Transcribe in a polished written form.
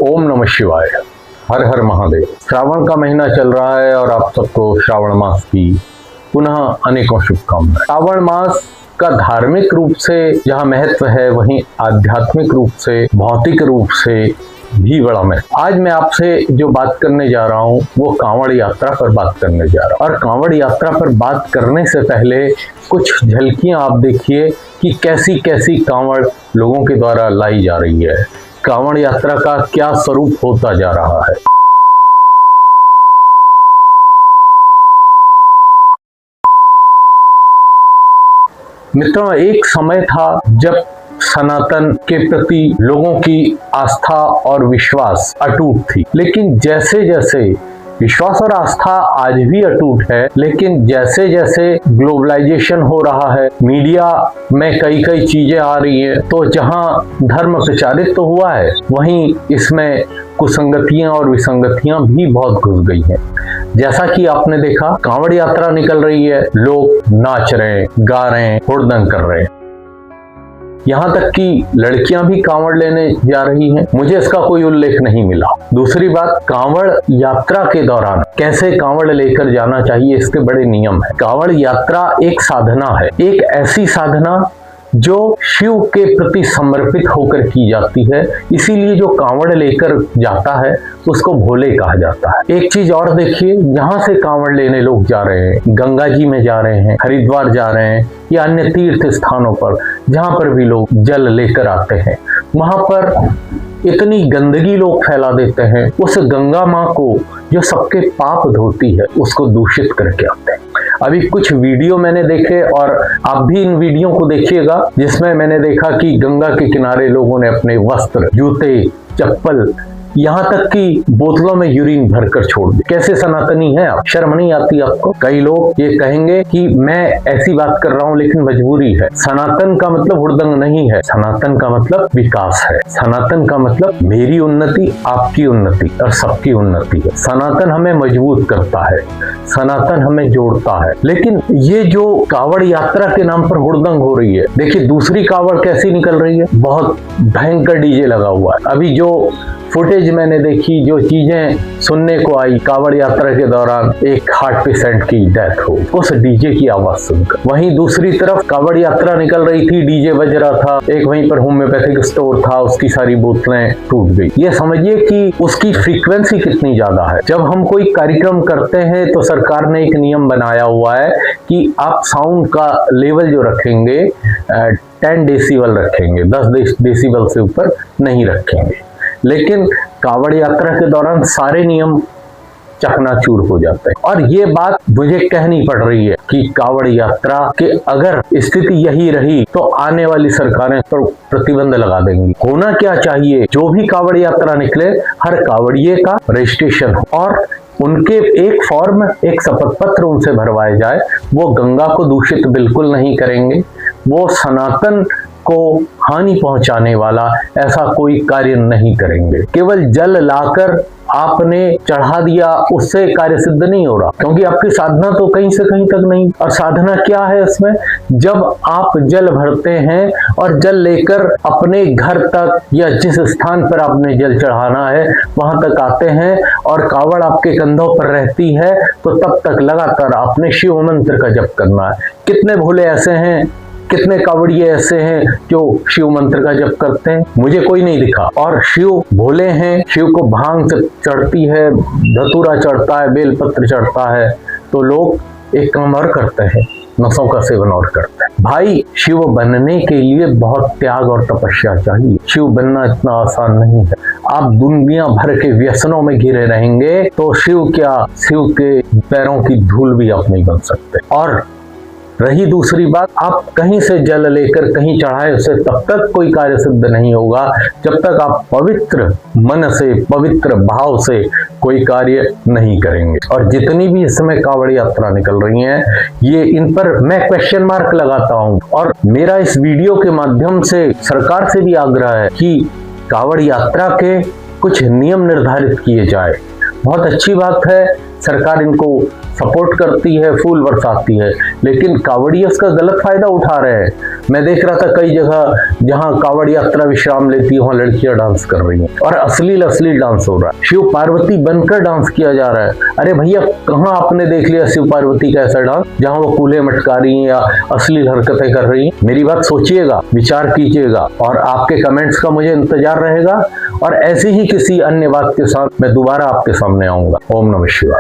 ओम नमः शिवाय। हर हर महादेव। श्रावण का महीना चल रहा है और आप सबको श्रावण मास की पुनः अनेकों शुभकामनाएं। श्रावण मास का धार्मिक रूप से जहाँ महत्व है, वहीं आध्यात्मिक रूप से, भौतिक रूप से भी बड़ा महत्व। आज मैं आपसे जो बात करने जा रहा हूँ वो कांवड़ यात्रा पर बात करने जा रहा हूँ। और कांवड़ यात्रा पर बात करने से पहले कुछ झलकियां आप देखिए कि कैसी कैसी कांवड़ लोगों के द्वारा लाई जा रही है। कांवड़ यात्रा का क्या स्वरूप होता जा रहा है। मित्रों, एक समय था जब सनातन के प्रति लोगों की आस्था और विश्वास अटूट थी, लेकिन जैसे जैसे विश्वास और आस्था आज भी अटूट है, लेकिन जैसे जैसे ग्लोबलाइजेशन हो रहा है, मीडिया में कई कई चीजें आ रही हैं, तो जहां धर्म प्रचारित तो हुआ है, वहीं इसमें कुसंगतियां और विसंगतियां भी बहुत घुस गई हैं। जैसा कि आपने देखा, कांवड़ यात्रा निकल रही है, लोग नाच रहे हैं, गा रहे हैं, हुड़दंग कर रहे हैं, यहाँ तक कि लड़कियां भी कांवड़ लेने जा रही हैं। मुझे इसका कोई उल्लेख नहीं मिला। दूसरी बात, कांवड़ यात्रा के दौरान कैसे कांवड़ लेकर जाना चाहिए, इसके बड़े नियम है। कांवड़ यात्रा एक साधना है, एक ऐसी साधना जो शिव के प्रति समर्पित होकर की जाती है। इसीलिए जो कांवड़ लेकर जाता है उसको भोले कहा जाता है। एक चीज और देखिए, जहां से कांवड़ लेने लोग जा रहे हैं, गंगा जी में जा रहे हैं, हरिद्वार जा रहे हैं या अन्य तीर्थ स्थानों पर जहां पर भी लोग जल लेकर आते हैं, वहां पर इतनी गंदगी लोग फैला देते हैं। उस गंगा माँ को जो सबके पाप धोती है, उसको दूषित करके आते हैं। अभी कुछ वीडियो मैंने देखे और आप भी इन वीडियो को देखिएगा, जिसमें मैंने देखा कि गंगा के किनारे लोगों ने अपने वस्त्र, जूते, चप्पल, यहाँ तक कि बोतलों में यूरिन भरकर छोड़ दी। कैसे सनातनी है आप? शर्म नहीं आती आपको? कई लोग ये कहेंगे कि मैं ऐसी बात कर रहा हूँ लेकिन मजबूरी है। सनातन का मतलब हुड़दंग नहीं है, सनातन का मतलब विकास है। सनातन का मतलब मेरी उन्नति, आपकी उन्नति और सबकी उन्नति है। सनातन हमें मजबूत करता है, सनातन हमें जोड़ता है। लेकिन ये जो कांवड़ यात्रा के नाम पर हुड़दंग हो रही है, देखिए दूसरी कांवड़ कैसी निकल रही है, बहुत भयंकर डीजे लगा हुआ है। अभी जो फुटेज मैंने देखी, जो चीजें सुनने को आई, कांवड़ यात्रा के दौरान एक हार्ट पेशेंट की डेथ हो उस डीजे की आवाज सुनकर। वहीं दूसरी तरफ कांवड़ यात्रा निकल रही थी, डीजे बज रहा था, एक वहीं पर होम्योपैथिक स्टोर था, उसकी सारी बोतलें टूट गई। ये समझिए कि उसकी फ्रीक्वेंसी कितनी ज्यादा है। जब हम कोई कार्यक्रम करते हैं तो सरकार ने एक नियम बनाया हुआ है कि आप साउंड का लेवल जो रखेंगे 10 डेसिबल रखेंगे, 10 डेसिबल से ऊपर नहीं रखेंगे। लेकिन कांवड़ यात्रा के दौरान सारे नियम चकनाचूर हो जाते हैं। और ये बात मुझे कहनी पड़ रही है कि कांवड़ यात्रा के अगर स्थिति यही रही तो आने वाली सरकारें तो प्रतिबंध लगा देंगी। होना क्या चाहिए, जो भी कांवड़ यात्रा निकले, हर कांवड़िए का रजिस्ट्रेशन हो और उनके एक फॉर्म, एक शपथ पत्र उनसे भरवाए जाए। वो गंगा को दूषित बिल्कुल नहीं करेंगे, वो सनातन को हानि पहुंचाने वाला ऐसा कोई कार्य नहीं करेंगे। केवल जल लाकर आपने चढ़ा दिया, उससे कार्य सिद्ध नहीं हो रहा, क्योंकि आपकी साधना तो कहीं से कहीं तक नहीं। और साधना क्या है इसमें? जब आप जल भरते हैं और जल लेकर अपने घर तक या जिस स्थान पर आपने जल चढ़ाना है वहां तक आते हैं और कांवड़ आपके कंधों पर रहती है, तो तब तक लगातार आपने शिव मंत्र का जप करना है। कितने भोले ऐसे हैं, कितने कांवड़िए ऐसे हैं जो शिव मंत्र का जप करते हैं? मुझे कोई नहीं दिखा। और शिव भोले हैं, शिव को भांग चढ़ती है, धतूरा चढ़ता है, बेलपत्र चढ़ता है, तो लोग एक काम और करते हैं, नसों का सेवन और करते हैं। भाई, शिव बनने के लिए बहुत त्याग और तपस्या चाहिए। शिव बनना इतना आसान नहीं है। आप दुनिया भर के व्यसनों में घिरे रहेंगे तो शिव क्या, शिव के पैरों की धूल भी आप नहीं बन सकते। और रही दूसरी बात, आप कहीं से जल लेकर कहीं चढ़ाए, उसे तब तक कोई कार्य सिद्ध नहीं होगा जब तक आप पवित्र मन से, पवित्र भाव से कोई कार्य नहीं करेंगे। और जितनी भी इस समय कांवड़ यात्रा निकल रही हैं, ये इन पर मैं क्वेश्चन मार्क लगाता हूं। और मेरा इस वीडियो के माध्यम से सरकार से भी आग्रह है कि कांवड़ यात्रा के कुछ नियम निर्धारित किए जाए। बहुत अच्छी बात है सरकार इनको सपोर्ट करती है, फूल बरसाती है, लेकिन कांवड़िया इसका गलत फायदा उठा रहे हैं। मैं देख रहा था कई जगह जहां कांवड़ यात्रा विश्राम लेती है वहां लड़कियां डांस कर रही हैं और अश्लील डांस हो रहा है, शिव पार्वती बनकर डांस किया जा रहा है। अरे भैया, कहाँ आपने देख लिया शिव पार्वती का ऐसा डांस जहां वो कूल्हे मटका रही हैं या अश्लील हरकतें कर रही हैं? मेरी बात सोचिएगा, विचार कीजिएगा और आपके कमेंट्स का मुझे इंतजार रहेगा। और ऐसी ही किसी अन्य बात के साथ मैं दोबारा आपके सामने आऊंगा। ओम नमः शिवाय।